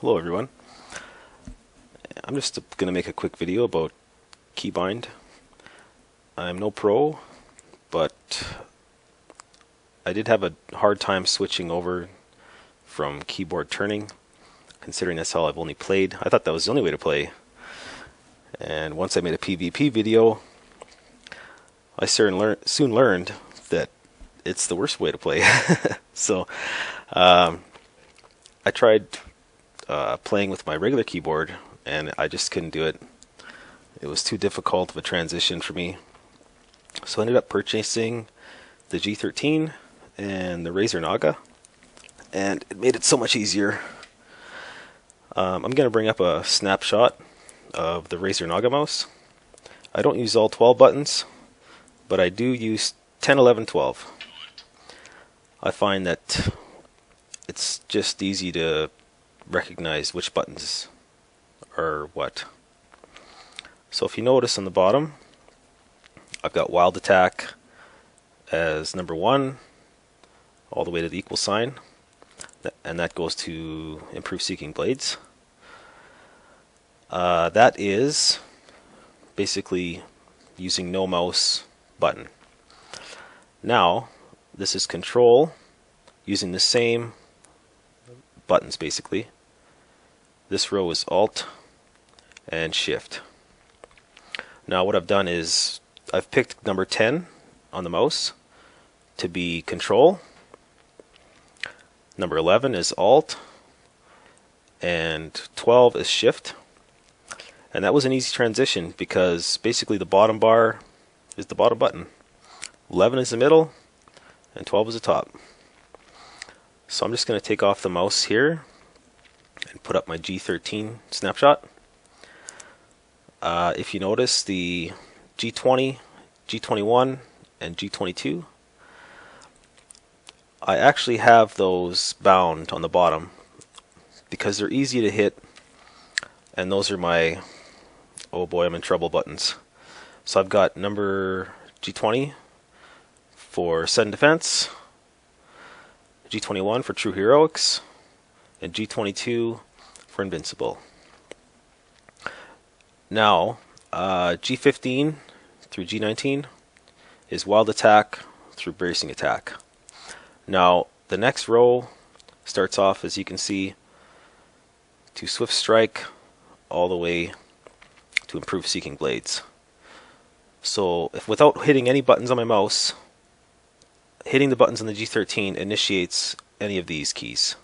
Hello everyone. I'm just going to make a quick video about keybind. I'm no pro, but I did have a hard time switching over from keyboard turning, considering that's how I've only played. I thought that was the only way to play. And once I made a PvP video, I soon learned that it's the worst way to play. So I tried playing with my regular keyboard, and I just couldn't do it. It was too difficult of a transition for me. So I ended up purchasing the G13 and the Razer Naga, and it made it so much easier. I'm going to bring up a snapshot of the Razer Naga mouse. I don't use all 12 buttons, but I do use 10, 11, 12. I find that it's just easy to recognize which buttons are what. So if you notice on the bottom, I've got Wild Attack as number 1 all the way to the equal sign, and that goes to improve seeking blades. That is basically using no mouse button. Now this is control using the same buttons basically. This row is Alt and Shift. Now what I've done is I've picked number 10 on the mouse to be control. Number 11 is Alt and 12 is Shift. And that was an easy transition because basically the bottom bar is the bottom button. 11 is the middle and 12 is the top. So I'm just going to take off the mouse here and put up my G13 snapshot. If you notice, the G20, G21, and G22, I actually have those bound on the bottom because they're easy to hit, and those are my oh boy I'm in trouble buttons. So I've got number G20 for sudden defense, G21 for true heroics, and G22 for invincible. Now G15 through G19 is wild attack through bracing attack. Now the next row starts off, as you can see, to swift strike all the way to improve seeking blades. So if without hitting any buttons on my mouse, hitting the buttons on the G13 initiates any of these keys.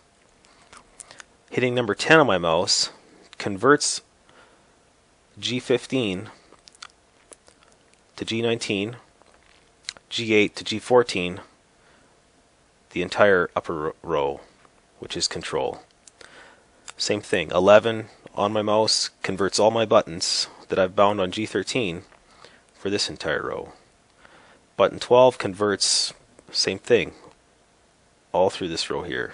Hitting number 10 on my mouse converts G15 to G19, G8 to G14, the entire upper row, which is control. Same thing, 11 on my mouse converts all my buttons that I've bound on G13 for this entire row. Button 12 converts, same thing, all through this row here.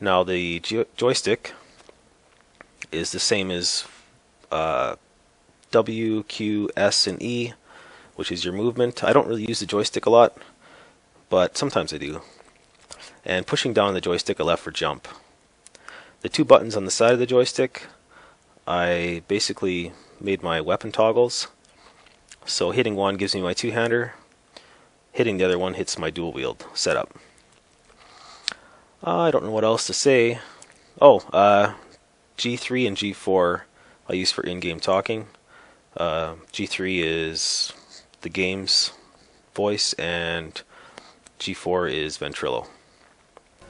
Now the joystick is the same as W, Q, S, and E, which is your movement. I don't really use the joystick a lot, but sometimes I do. And pushing down the joystick, I left for jump. The two buttons on the side of the joystick, I basically made my weapon toggles. So hitting one gives me my two-hander, hitting the other one hits my dual-wield setup. I don't know what else to say. Oh, G3 and G4 I use for in-game talking. G3 is the game's voice, and G4 is Ventrilo.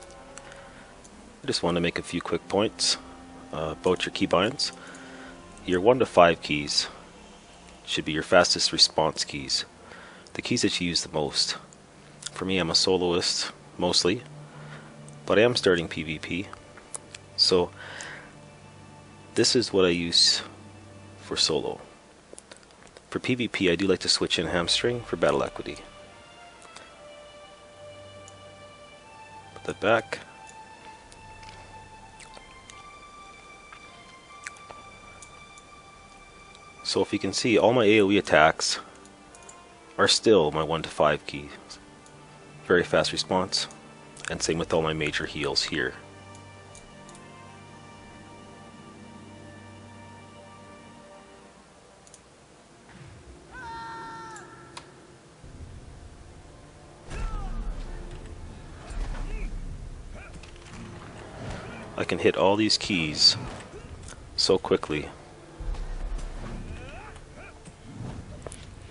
I just want to make a few quick points about your keybinds. Your 1 to 5 keys should be your fastest response keys, the keys that you use the most. For me, I'm a soloist mostly, but I am starting PvP, so this is what I use for solo. For PvP, I do like to switch in hamstring for battle equity. Put that back. So if you can see, all my AoE attacks are still my 1 to 5 keys. Very fast response, and same with all my major heals here. I can hit all these keys so quickly.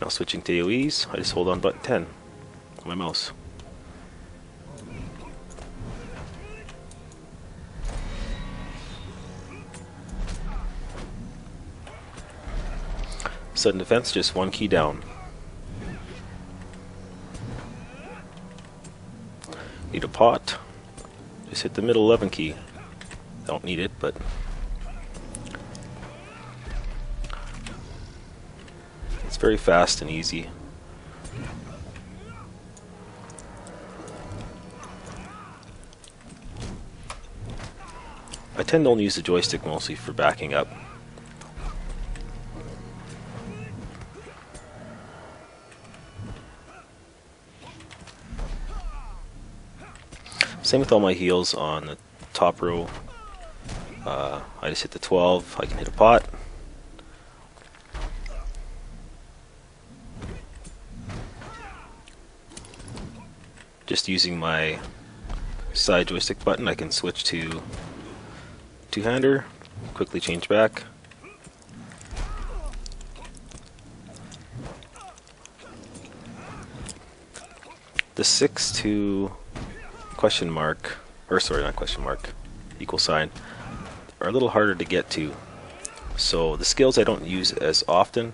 Now switching to AoEs, I just hold on button 10 on my mouse. Sudden defense, just one key down. Need a pot, just hit the middle 11 key. Don't need it, but it's very fast and easy. I tend to only use the joystick mostly for backing up. Same with all my heals on the top row. I just hit the 12, I can hit a pot. Just using my side joystick button, I can switch to two-hander, quickly change back. The 6 to question mark, or sorry, not question mark, equal sign, are a little harder to get to. So the skills I don't use as often,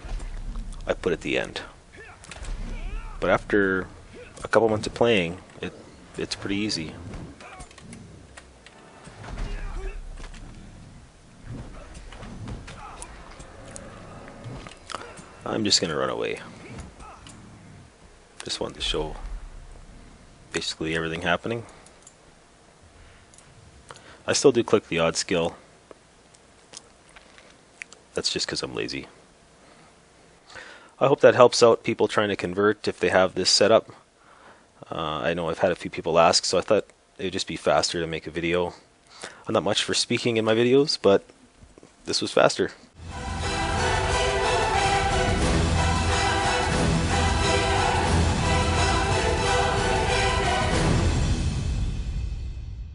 I put at the end. But after a couple months of playing, it's pretty easy. I'm just gonna run away. Just wanted to show basically everything happening. I still do click the odd skill. That's just because I'm lazy. I hope that helps out people trying to convert if they have this setup. I know I've had a few people ask, so I thought it would just be faster to make a video. I'm not much for speaking in my videos, but this was faster.